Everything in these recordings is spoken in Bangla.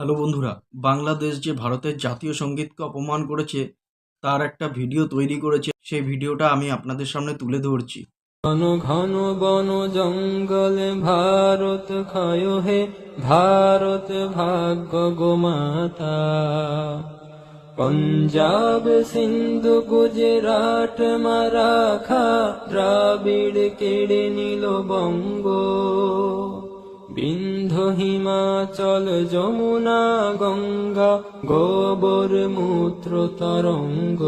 হ্যালো বন্ধুরা, বাংলাদেশ যে ভারতের জাতীয় সঙ্গীতকে অপমান করেছে তার একটা ভিডিও তৈরি করেছে। সেই ভিডিওটা আমি আপনাদের সামনে তুলে ধরছি। ঘন ঘন বন জঙ্গলে ভারত ক্ষয় হে, ভারত ভাগ্য গোমাতা। পঞ্জাব সিন্ধু গুজরাট মারাঠা দ্রাবিড় কেড়ে নিল বঙ্গ। বিন্ধ্য হিমাচল যমুনা গঙ্গা গোবর মূত্র তরঙ্গ।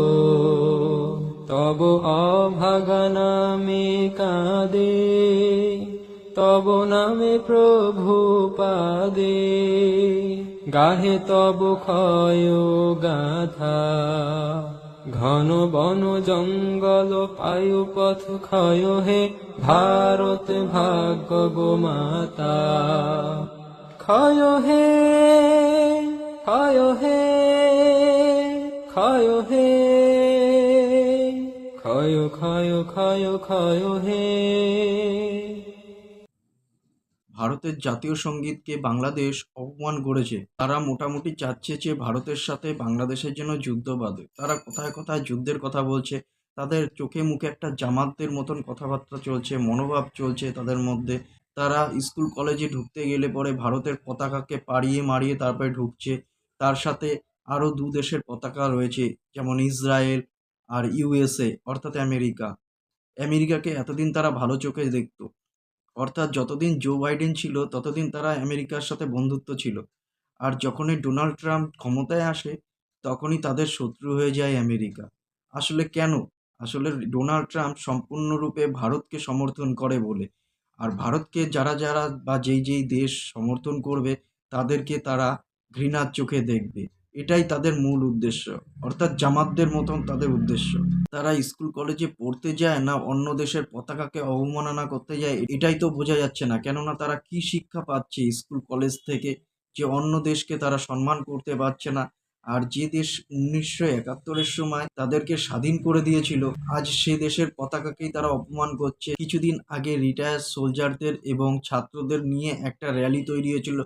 তব অভাগা নামে কাঁদে, তব নামে প্রভু পাদে। গাহে তব ক্ষয় গাথা, ঘন বন জঙ্গল পায়ু পথ ক্ষয় হে, ভারত ভাগ্য গোমাতা। ক্ষয় হে, ক্ষয় হে, ক্ষয় হে, ক্ষয় ক্ষয় ক্ষয় ক্ষয় হে। ভারতের জাতীয় সঙ্গীতকে বাংলাদেশ অপমান করেছে। তারা মোটামুটি চাচ্ছে যে ভারতের সাথে বাংলাদেশের জন্য যুদ্ধ বাঁধে। তারা কোথায় কোথায় যুদ্ধের কথা বলছে। তাদের চোখে মুখে একটা জামাতদের মতন কথাবার্তা চলছে, মনোভাব চলছে তাদের মধ্যে। তারা স্কুল কলেজে ঢুকতে গেলে পরে ভারতের পতাকাকে পাড়িয়ে মারিয়ে তারপরে ঢুকছে। তার সাথে আরও দু দেশের পতাকা রয়েছে, যেমন ইসরায়েল আর ইউএসএ অর্থাৎ আমেরিকা। আমেরিকাকে এতদিন তারা ভালো চোখে দেখত, অর্থাৎ যতদিন জো বাইডেন ছিল ততদিন তারা আমেরিকার সাথে বন্ধুত্ব ছিল। আর যখনই ডোনাল্ড ট্রাম্প ক্ষমতায় আসে তখনই তাদের শত্রু হয়ে যায় আমেরিকা। আসলে কেন? আসলে ডোনাল্ড ট্রাম্প সম্পূর্ণরূপে ভারতকে সমর্থন করে বলে। আর ভারতকে যারা যারা বা যেই যেই দেশ সমর্থন করবে তাদেরকে তারা ঘৃণার চোখে দেখবে। এটাই তাদের মূল উদ্দেশ্য, অর্থাৎ জামাতদের মতন তাদের উদ্দেশ্য। তারা স্কুল কলেজে পড়তে যায় না অন্য দেশের পতাকাকে অবমাননা করতে যায়, এটাই তো বোঝা যাচ্ছে না। কেননা তারা কি শিক্ষা পাচ্ছে স্কুল কলেজ থেকে যে অন্য দেশকে তারা সম্মান করতে পারছে না। আর যে দেশ 1971-এর সময় তাদেরকে স্বাধীন করে দিয়েছিল, আজ সে দেশের পতাকাকেই তারা অপমান করছে। কিছুদিন আগে রিটায়ার্ড সোলজারদের এবং ছাত্রদের নিয়ে একটা র্যালি তৈরি হয়েছিল,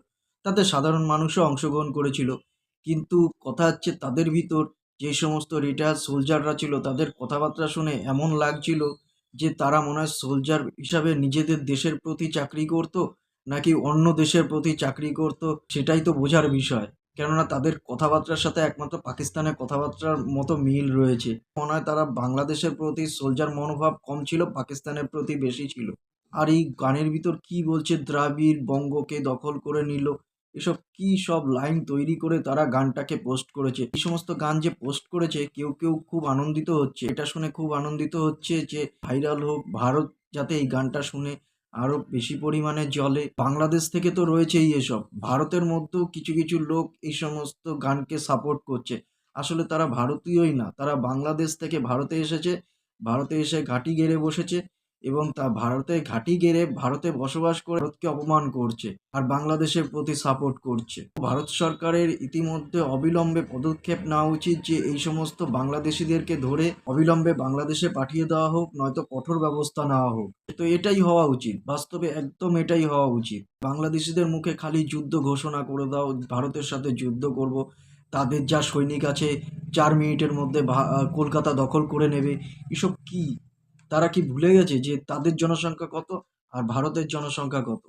তাতে সাধারণ মানুষও অংশগ্রহণ করেছিল। কিন্তু কথা হচ্ছে তাদের ভিতর যে সমস্ত রিটায়ার্ড সোলজাররা ছিল তাদের কথাবার্তা শুনে এমন লাগছিল যে তারা মনে হয় সোলজার হিসাবে নিজেদের দেশের প্রতি চাকরি করতো নাকি অন্য দেশের প্রতি চাকরি করতো, সেটাই তো বোঝার বিষয়। কেননা তাদের কথাবার্তার সাথে একমাত্র পাকিস্তানের কথাবার্তার মতো মিল রয়েছে। মনে হয় তারা বাংলাদেশের প্রতি সোলজার মনোভাব কম ছিল, পাকিস্তানের প্রতি বেশি ছিল। আর এই গানের ভিতর কি বলছে, দ্রাবিড় বঙ্গকে দখল করে নিল, এসব কি সব লাইন তৈরি করে তারা গানটাকে পোস্ট করেছে। এই সমস্ত গান যে পোস্ট করেছে কেউ কেউ খুব আনন্দিত হচ্ছে, এটা শুনে খুব আনন্দিত হচ্ছে যে ভাইরাল হোক, ভারত যাতে এই গানটা শুনে আরো বেশি পরিমাণে জ্বলে। বাংলাদেশ থেকে তো রয়েছেই এসব, ভারতের মধ্যেও কিছু কিছু লোক এই সমস্ত গানকে সাপোর্ট করছে। আসলে তারা ভারতীয়ই না, তারা বাংলাদেশ থেকে ভারতে এসেছে, ভারতে এসে ঘাঁটি গেড়ে বসেছে এবং তা ভারতে ঘাঁটি গেড়ে ভারতে বসবাস করে ভারতকে অপমান করছে আর বাংলাদেশের প্রতি সাপোর্ট করছে। ভারত সরকারের ইতিমধ্যে অবিলম্বে পদক্ষেপ নেওয়া উচিত যে এই সমস্ত বাংলাদেশিদেরকে ধরে অবিলম্বে বাংলাদেশে পাঠিয়ে দেওয়া হোক, নয়তো কঠোর ব্যবস্থা নেওয়া হোক। তো এটাই হওয়া উচিত, বাস্তবে একদম এটাই হওয়া উচিত। বাংলাদেশিদের মুখে খালি যুদ্ধ ঘোষণা করে দাও, ভারতের সাথে যুদ্ধ করব, তাদের যা সৈনিক আছে 4 মিনিটের মধ্যে কলকাতা দখল করে নেবে। এসব কি? তারা কি ভুলে গেছে যে তাদের জনসংখ্যা কত আর ভারতের জনসংখ্যা কত?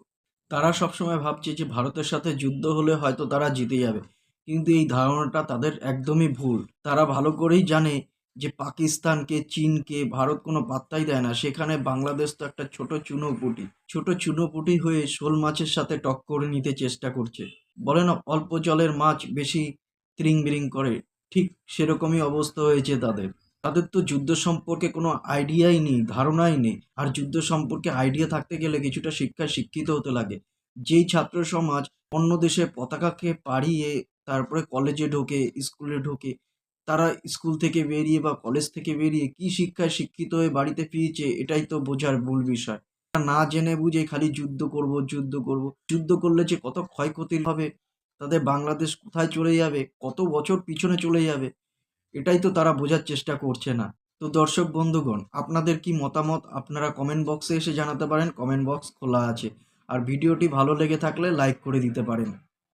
তারা সবসময় ভাবছে যে ভারতের সাথে যুদ্ধ হলে হয়তো তারা জিতে যাবে, কিন্তু এই ধারণাটা তাদের একদমই ভুল। তারা ভালো করেই জানে যে পাকিস্তানকে, চীনকে ভারত কোনো পাত্তাই দেয় না। সেখানে বাংলাদেশ তো একটা ছোট চুনোপুঁটি, ছোট চুনোপুঁটি হয়ে শোল মাছের সাথে টক্কর নিতে চেষ্টা করছে। বলে না, অল্প জলের মাছ বেশি ত্রিং বিরিং করে, ঠিক সেরকমই অবস্থা হয়েছে তাদের। তাদের তো যুদ্ধ সম্পর্কে কোনো আইডিয়াই নেই, ধারণাই নেই। আর যুদ্ধ সম্পর্কে আইডিয়া থাকতে গেলে কিছুটা শিক্ষায় শিক্ষিত হতে লাগে। যেই ছাত্র সমাজ অন্য দেশের পতাকাকে পাড়িয়ে তারপরে কলেজে ঢোকে, স্কুলে ঢোকে, তারা স্কুল থেকে বেরিয়ে বা কলেজ থেকে বেরিয়ে কি শিক্ষায় শিক্ষিত হয়ে বাড়িতে ফিরেছে, এটাই তো বোঝার মূল বিষয়। না জেনে বুঝে খালি যুদ্ধ করব যুদ্ধ করব, যুদ্ধ করলে যে কত ক্ষয়ক্ষতি হবে, তাদের বাংলাদেশ কোথায় চলে যাবে, কত বছর পিছনে চলে যাবে, এটাই তো তারা বোঝার চেষ্টা করছে না। তো দর্শক বন্ধুগণ, আপনাদের কি মতামত আপনারা কমেন্ট বক্সে এসে জানাতে পারেন, কমেন্ট বক্স খোলা আছে। আর ভিডিওটি ভালো লেগে থাকলে লাইক করে দিতে পারেন।